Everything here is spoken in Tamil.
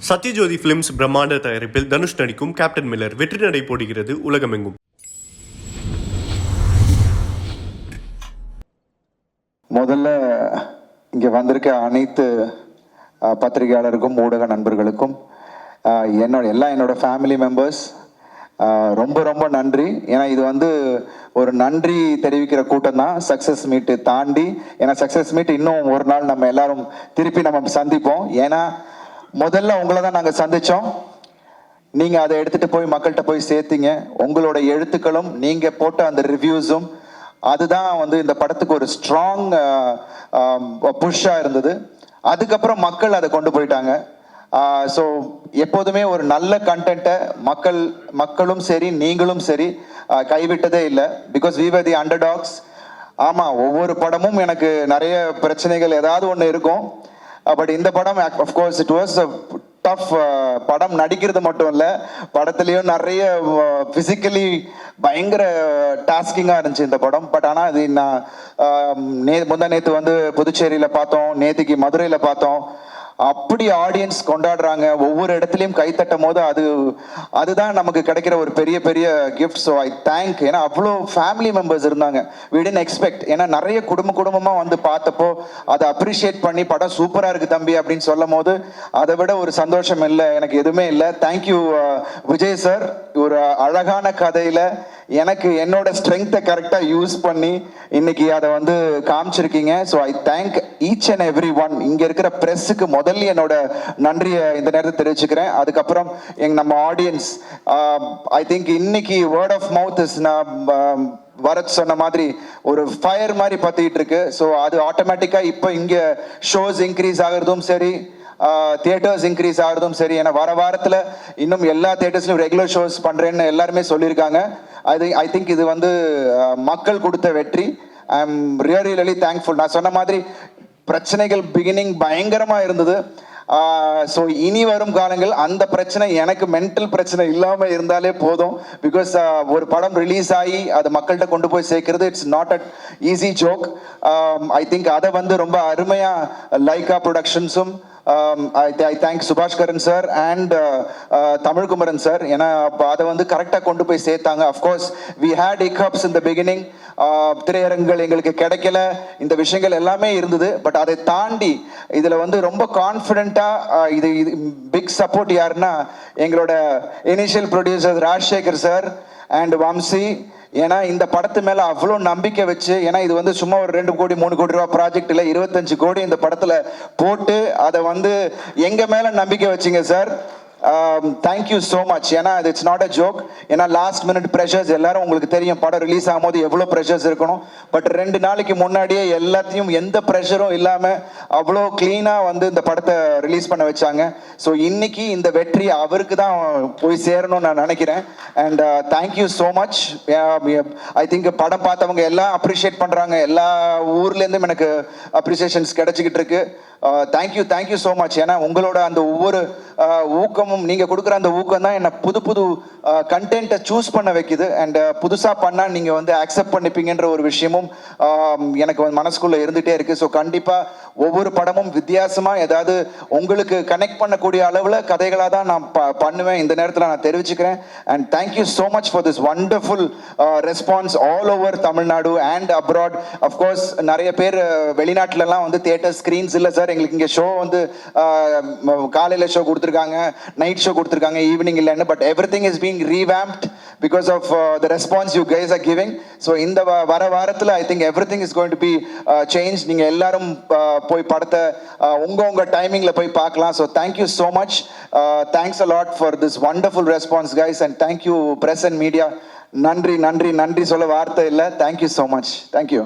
சத்யஜோதி பிலிம்ஸ் பிரம்மாண்ட தயாரிப்பில் தனுஷ் நடிக்கும் கேப்டன் மில்லர் வெற்றி நடை போடுகிறது உலகமெங்கும். முதல்ல இங்கே வந்திருக்க அனைத்து பத்திரிகையாளருக்கும் ஊடக நண்பர்களுக்கும் என்னோட ஃபேமிலி மெம்பர்ஸ் ரொம்ப ரொம்ப நன்றி. ஏன்னா இது வந்து ஒரு நன்றி தெரிவிக்கிற கூட்டம் தான். சக்ஸஸ் மீட்டு தாண்டி, ஏன்னா சக்ஸஸ் மீட் இன்னும் ஒரு நாள் நம்ம எல்லாரும் திருப்பி நம்ம சந்திப்போம். ஏன்னா முதல்ல உங்களை தான் நாங்கள் சந்தித்தோம். நீங்கள் அதை எடுத்துகிட்டு போய் மக்கள்கிட்ட போய் சேர்த்தீங்க. உங்களோட எழுத்துக்களும் நீங்கள் போட்ட அந்த ரிவ்யூஸும் அதுதான் வந்து இந்த படத்துக்கு ஒரு ஸ்ட்ராங் புஷ்ஷாக இருந்தது. அதுக்கப்புறம் மக்கள் அதை கொண்டு போயிட்டாங்க. ஸோ எப்போதுமே ஒரு நல்ல கண்டென்ட்டை மக்களும் சரி நீங்களும் சரி கைவிட்டதே இல்லை. Because we were the underdogs. ஆமாம், ஒவ்வொரு படமும் எனக்கு நிறைய பிரச்சனைகள் ஏதாவது ஒன்று இருக்கும். பட் இந்த படம் அஃப்கோர்ஸ் இட் வாஸ் டஃப். படம் நடிக்கிறது மட்டும் இல்லை, படத்துலேயும் நிறைய ஃபிசிக்கலி பயங்கர டாஸ்கிங்காக இருந்துச்சு இந்த படம். பட் ஆனால் அது நான் நேற்று வந்து புதுச்சேரியில் பார்த்தோம், நேற்றுக்கு மதுரையில் பார்த்தோம். அப்படி ஆடியன்ஸ் கொண்டாடுறாங்க, ஒவ்வொரு இடத்துலையும் கைத்தட்டும் போது அதுதான் நமக்கு கிடைக்கிற ஒரு பெரிய பெரிய கிஃப்ட். So I thank. ஏன்னா அவ்வளோ ஃபேமிலி மெம்பர்ஸ் இருந்தாங்க. We didn't expect. ஏன்னா நிறைய குடும்பமாக வந்து பார்த்தப்போ அதை அப்ரிஷியேட் பண்ணி படம் சூப்பராக இருக்குது தம்பி அப்படின்னு சொல்லும் போது அதை விட ஒரு சந்தோஷம் இல்லை, எனக்கு எதுவுமே இல்லை. Thank you Vijay sir. ஒரு அழகான கதையில் எனக்கு என்னோட ஸ்ட்ரென்த்தை கரெக்டாக யூஸ் பண்ணி இன்னைக்கு அதை வந்து காமிச்சிருக்கீங்க. So I thank each and every one. இங்கே இருக்கிற ப்ரெஸ்ஸுக்கு முதல்ல என்னோட நன்றியை இந்த நேரத்தை தெரிவிச்சுக்கிறேன். அதுக்கப்புறம் நம்ம ஆடியன்ஸ், ஐ திங்க் இன்னைக்கு வேர்ட் ஆஃப் மவுத் இஸ், வரத் சொன்ன மாதிரி ஒரு ஃபயர் மாதிரி பற்றிட்டு இருக்கு. ஸோ அது ஆட்டோமேட்டிக்காக இப்போ இங்கே ஷோஸ் இன்க்ரீஸ் ஆகிறதும் சரி, தியேட்டர்ஸ் இன்க்ரீஸ் ஆகிறதும் சரி. ஏன்னா வாரத்தில் இன்னும் எல்லா தியேட்டர்ஸ்லையும் ரெகுலர் ஷோஸ் பண்ணுறேன்னு எல்லாருமே சொல்லியிருக்காங்க. ஐ திங்க் இது வந்து மக்கள் கொடுத்த வெற்றி. I am really thankful. நான் சொன்ன மாதிரி பிரச்சனைகள் பிகினிங் பயங்கரமாக இருந்தது. ஸோ இனி வரும் காலங்கள் அந்த பிரச்சனை, எனக்கு மென்டல் பிரச்சனை இல்லாமல் இருந்தாலே போதும். பிகாஸ் ஒரு படம் ரிலீஸ் ஆகி அது மக்கள்கிட்ட கொண்டு போய் சேர்க்கறது it's not a easy joke. I think அதை வந்து ரொம்ப அருமையாக லைகா ப்ரொடக்ஷன்ஸும் I thank Subash Karan sir and Tamilkumaran sir. ஏன்னா அதை வந்து கரெக்டாக கொண்டு போய் சேர்த்தாங்க. Of course we had hiccups in the beginning. திரையரங்குகள் எங்களுக்கு கிடைக்கல, இந்த விஷயங்கள் எல்லாமே இருந்தது. பட் அதை தாண்டி இதில் வந்து ரொம்ப கான்ஃபிடென்ட்டாக இது பிக் சப்போர்ட் யாருன்னா எங்களோட initial producer Rajasekhar sir and Vamsi. ஏன்னா இந்த படத்து மேலே அவ்வளோ நம்பிக்கை வச்சு, ஏன்னா இது வந்து சும்மா ஒரு 2 கோடி 3 கோடி ரூபா ப்ராஜெக்ட் இல்லை, 25 கோடி இந்த படத்தில் போட்டு அதை வந்து எங்கள் மேலே நம்பிக்கை வச்சிங்க சார். Thank you so much. ஏன்னா இட்ஸ் நாட் அ ஜோக். ஏன்னா லாஸ்ட் மினிட் ப்ரெஷர்ஸ் எல்லாரும் உங்களுக்கு தெரியும், படம் ரிலீஸ் ஆகும்போது எவ்வளோ ப்ரெஷர்ஸ் இருக்கணும். பட் 2 நாளைக்கு முன்னாடியே எல்லாத்தையும் எந்த ப்ரெஷரும் இல்லாமல் அவ்வளோ க்ளீனாக வந்து இந்த படத்தை ரிலீஸ் பண்ண வச்சாங்க. ஸோ இன்னைக்கு இந்த வெற்றி அவருக்கு தான் போய் சேரணும்னு நான் நினைக்கிறேன். And thank you so much. I think படம் பார்த்தவங்க எல்லாம் அப்ரிஷியேட் பண்ணுறாங்க. எல்லா ஊர்லேருந்தும் எனக்கு அப்ரிசியேஷன்ஸ் கிடைச்சிக்கிட்டு இருக்கு. Thank you so much. ஏன்னா உங்களோட அந்த ஒவ்வொரு ஊக்கமும், நீங்கள் கொடுக்குற அந்த ஊக்கம் தான் என்னை புது கண்டென்ட்டை சூஸ் பண்ண வைக்குது. அண்ட் புதுசாக பண்ணால் நீங்கள் வந்து அக்செப்ட் பண்ணிப்பீங்கன்ற ஒரு விஷயமும் எனக்கு வந்து மனசுக்குள்ளே இருந்துகிட்டே இருக்குது. ஸோ கண்டிப்பாக ஒவ்வொரு படமும் வித்தியாசமாக ஏதாவது உங்களுக்கு கனெக்ட் பண்ணக்கூடிய அளவில் கதைகளாக தான் நான் பண்ணுவேன். இந்த நேரத்தில் நான் தெரிவிச்சுக்கிறேன். And thank you so much for this wonderful response all over Tamil Nadu and abroad. Of course நிறைய பேர் வெளிநாட்டிலலாம் வந்து தியேட்டர் ஸ்க்ரீன்ஸ் இல்லை சார், எங்களுக்கு இங்கே ஷோ வந்து காலையில் ஷோ கொடுத்துருக்காங்க, நைட் ஷோ கொடுத்துருக்காங்க, ஈவினிங் இல்லைன்னு. But every thing is being revamped because of the response you guys are giving. So இந்த வாரத்தில் I think everything is going to be changed. நீங்கள் எல்லாரும் போய் படத்தை உங்க டைமிங்கில் போய் பார்க்கலாம். So thank you so much. Thanks a lot for this wonderful response guys, and thank you press and media. நன்றி சொல்ல வார்த்தை இல்லை. Thank you so much. Thank you.